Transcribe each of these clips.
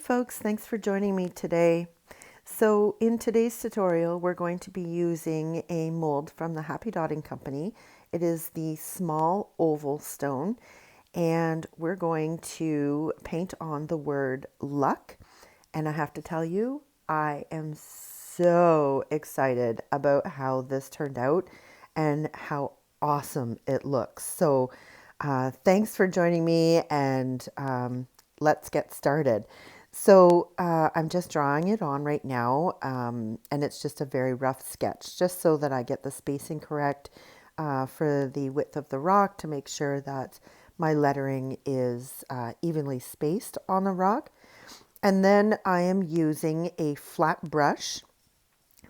folks, thanks for joining me today. So in today's tutorial, we're going to be using a mold from the Happy Dotting Company. It is the small oval stone, and we're going to paint on the word luck. And I have to tell you, I am so excited about how this turned out and how awesome it looks. So thanks for joining me, and let's get started. So I'm just drawing it on right now, and it's just a very rough sketch, just so that I get the spacing correct for the width of the rock, to make sure that my lettering is evenly spaced on the rock. And then I am using a flat brush,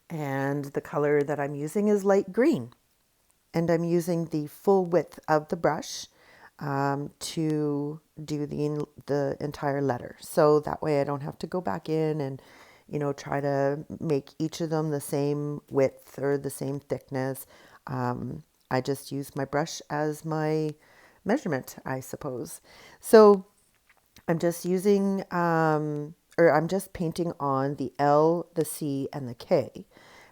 and the color that I'm using is light green. And I'm using the full width of the brush to do the entire letter. So that way I don't have to go back in and, try to make each of them the same width or the same thickness. I just use my brush as my measurement, I suppose. So I'm just using, or I'm just painting on the L, the C, and the K,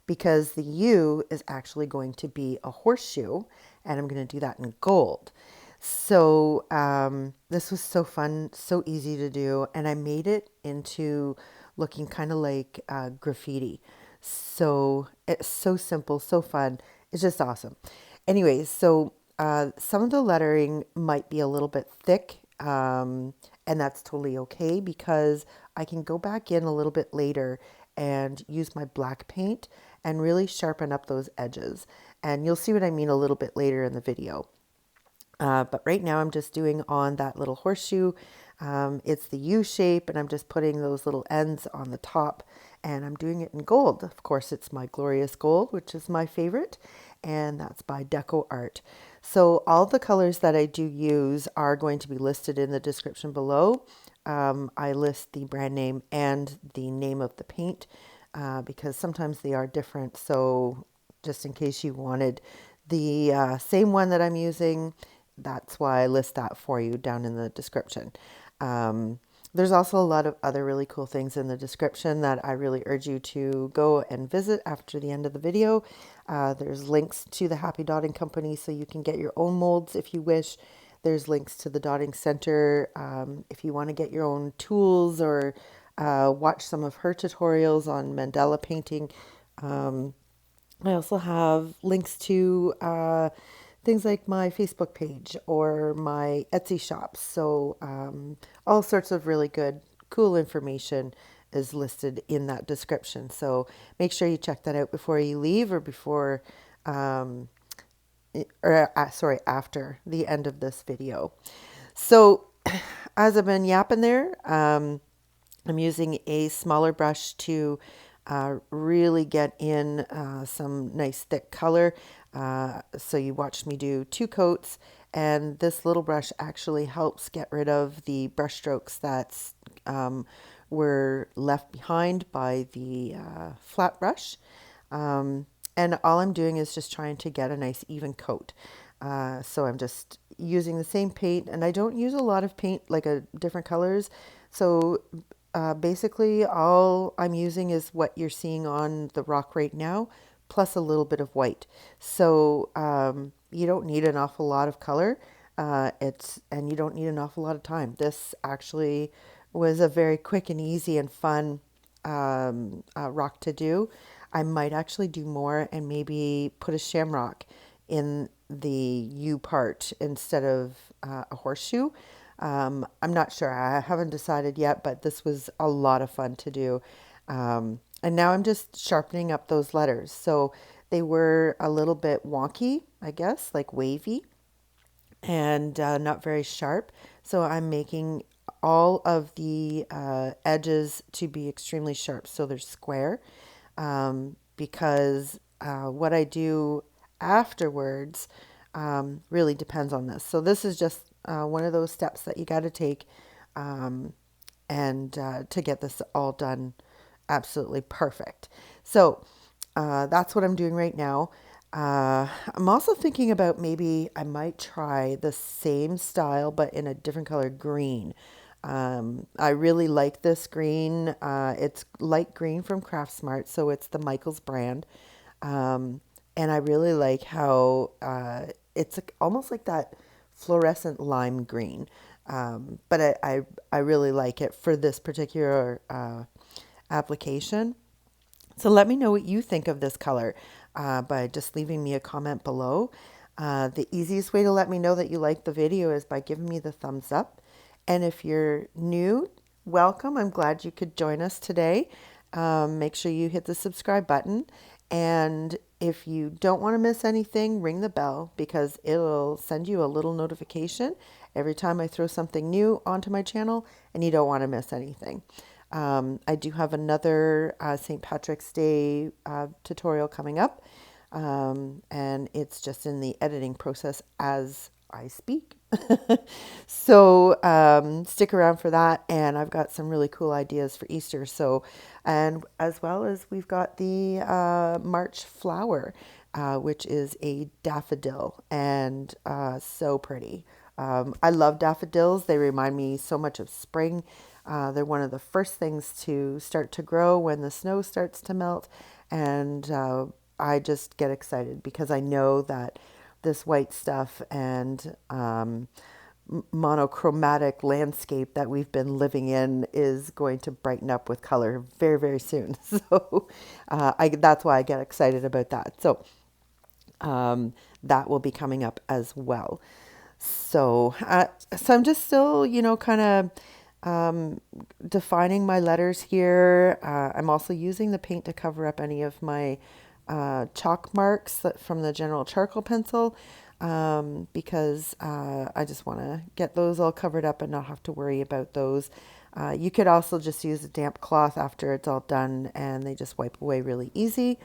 because the U is actually going to be a horseshoe, and I'm going to do that in gold. So this was so fun, so easy to do, and I made it into looking kind of like graffiti. So it's so simple, so fun. It's just awesome. Anyways, so some of the lettering might be a little bit thick, and that's totally okay, because I can go back in a little bit later and use my black paint and really sharpen up those edges. And you'll see what I mean a little bit later in the video. But right now I'm just doing on that little horseshoe. It's the U shape, and I'm just putting those little ends on the top, and I'm doing it in gold. Of course, it's my Glorious Gold, which is my favorite, and that's by DecoArt. So all the colors that I do use are going to be listed in the description below. I list the brand name and the name of the paint because sometimes they are different. So just in case you wanted the same one that I'm using, that's why I list that for you down in the description. There's also a lot of other really cool things in the description that I really urge you to go and visit after the end of the video. There's links to the Happy Dotting Company, so you can get your own molds if you wish. There's links to the Dotting Center if you want to get your own tools or watch some of her tutorials on mandala painting. I also have links to things like my Facebook page or my Etsy shop. So all sorts of really good, cool information is listed in that description. So make sure you check that out before you leave, or before, after the end of this video. So as I've been yapping there, I'm using a smaller brush to really get in some nice thick color. So you watched me do 2 coats, and this little brush actually helps get rid of the brush strokes that were left behind by the flat brush. And all I'm doing is just trying to get a nice even coat. So I'm just using the same paint, and I don't use a lot of paint, like different colors. So basically all I'm using is what you're seeing on the rock right now, plus a little bit of white. So you don't need an awful lot of color, and you don't need an awful lot of time. This actually was a very quick and easy and fun rock to do. I might actually do more and maybe put a shamrock in the U part instead of a horseshoe. I'm not sure. I haven't decided yet, but this was a lot of fun to do. And now I'm just sharpening up those letters. So they were a little bit wonky, I guess, like wavy, and not very sharp. So I'm making all of the edges to be extremely sharp, so they're square, because what I do afterwards really depends on this. So this is just one of those steps that you got to take, and to get this all done absolutely perfect. So that's what I'm doing right now. I'm also thinking about maybe I might try the same style but in a different color green. I really like this green. It's light green from Craftsmart, so it's the Michaels brand. Um, and I really like how it's like, almost like that fluorescent lime green. But I really like it for this particular application. So let me know what you think of this color by just leaving me a comment below. The easiest way to let me know that you like the video is by giving me the thumbs up. And if you're new, welcome. I'm glad you could join us today. Make sure you hit the subscribe button. And if you don't want to miss anything, ring the bell because it'll send you a little notification every time I throw something new onto my channel and you don't want to miss anything. I do have another St. Patrick's Day tutorial coming up, and it's just in the editing process as I speak. So stick around for that, and I've got some really cool ideas for Easter. So, and as well as we've got the March flower, which is a daffodil, and so pretty. I love daffodils. They remind me so much of spring. They're one of the first things to start to grow when the snow starts to melt. And I just get excited because I know that this white stuff and monochromatic landscape that we've been living in is going to brighten up with color very, very soon. So that's why I get excited about that. So that will be coming up as well. So I'm just still, kind of defining my letters here. I'm also using the paint to cover up any of my chalk marks from the general charcoal pencil because I just want to get those all covered up and not have to worry about those. You could also just use a damp cloth after it's all done and they just wipe away really easy.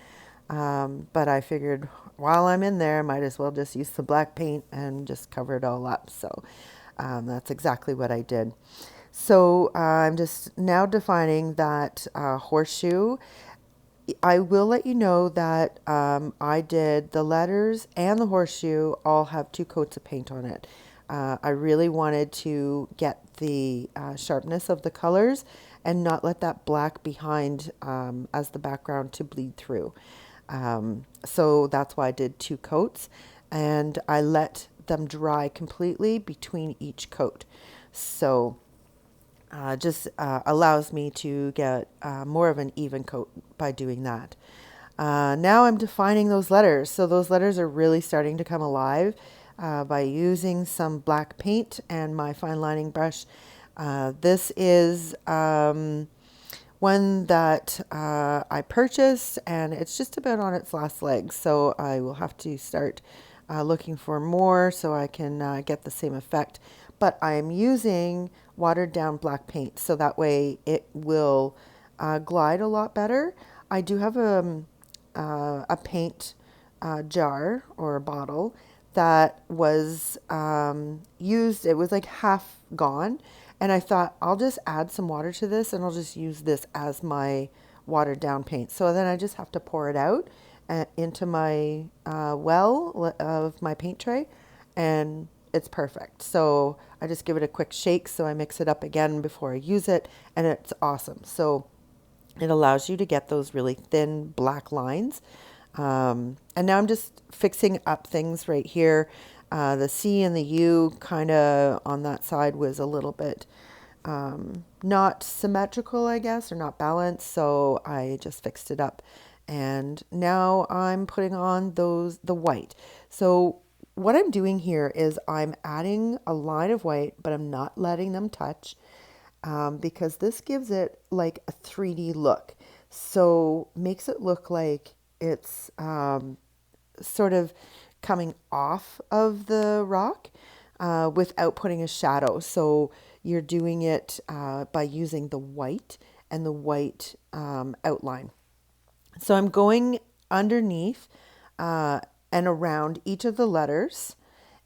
But I figured while I'm in there, I might as well just use the black paint and just cover it all up. So that's exactly what I did. So I'm just now defining that horseshoe. I will let you know that I did the letters and the horseshoe all have 2 coats of paint on it. I really wanted to get the sharpness of the colors and not let that black behind as the background to bleed through. So that's why I did 2 coats and I let them dry completely between each coat. So just allows me to get more of an even coat by doing that. Now I'm defining those letters. So those letters are really starting to come alive by using some black paint and my fine lining brush. This is one that I purchased and it's just about on its last legs. So I will have to start looking for more so I can get the same effect. But I am using watered down black paint so that way it will glide a lot better. I do have a paint jar or a bottle that was used. It was like half gone. And I thought I'll just add some water to this and I'll just use this as my watered down paint. So then I just have to pour it out into my well of my paint tray and it's perfect. So I just give it a quick shake so I mix it up again before I use it and it's awesome. So it allows you to get those really thin black lines. And now I'm just fixing up things right here. The C and the U kind of on that side was a little bit not symmetrical, I guess, or not balanced. So I just fixed it up. And now I'm putting on the white. So what I'm doing here is I'm adding a line of white, but I'm not letting them touch because this gives it like a 3D look. So makes it look like it's sort of coming off of the rock without putting a shadow. So you're doing it by using the white and the white outline. So I'm going underneath and around each of the letters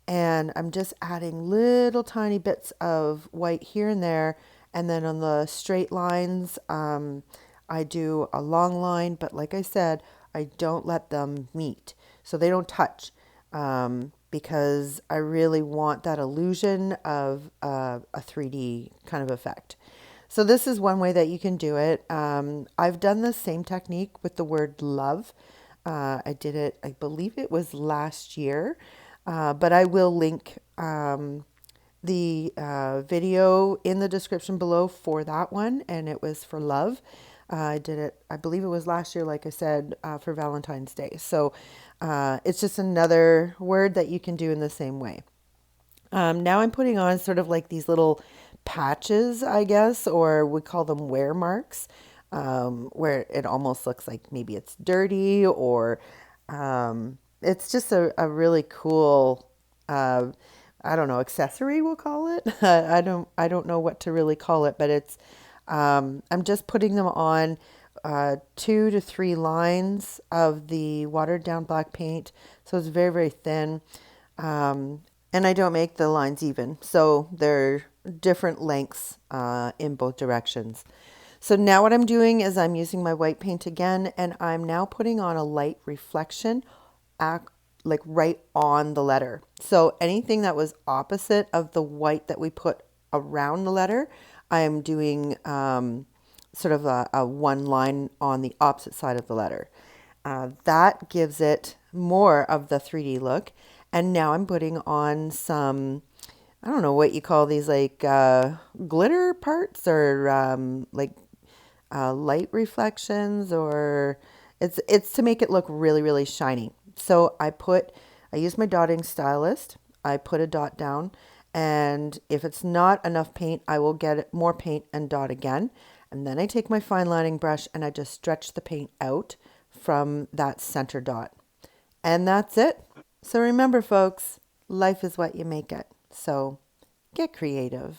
and I'm just adding little tiny bits of white here and there. And then on the straight lines, I do a long line, but like I said, I don't let them meet. So they don't touch. because I really want that illusion of a 3D kind of effect. So this is one way that you can do it. I've done the same technique with the word love. I did it, I believe it was last year, but I will link the video in the description below for that one, and it was for love. I did it, I believe it was last year, like I said, for Valentine's Day. So it's just another word that you can do in the same way. Now I'm putting on sort of like these little patches, I guess, or we call them wear marks, where it almost looks like maybe it's dirty, or it's just a really cool, I don't know, accessory we'll call it. I don't know what to really call it, but it's I'm just putting them on 2 to 3 lines of the watered down black paint, so it's very, very thin. And I don't make the lines even, so they're different lengths in both directions. So now what I'm doing is I'm using my white paint again, and I'm now putting on a light reflection like right on the letter. So anything that was opposite of the white that we put around the letter, I'm doing sort of a one line on the opposite side of the letter. That gives it more of the 3D look. And now I'm putting on some, I don't know what you call these, like glitter parts, or like light reflections, or it's to make it look really, really shiny. So I use my dotting stylist. I put a dot down, and if it's not enough paint, I will get more paint and dot again. And then I take my fine lining brush and I just stretch the paint out from that center dot. And that's it. So remember, folks, life is what you make it. So get creative.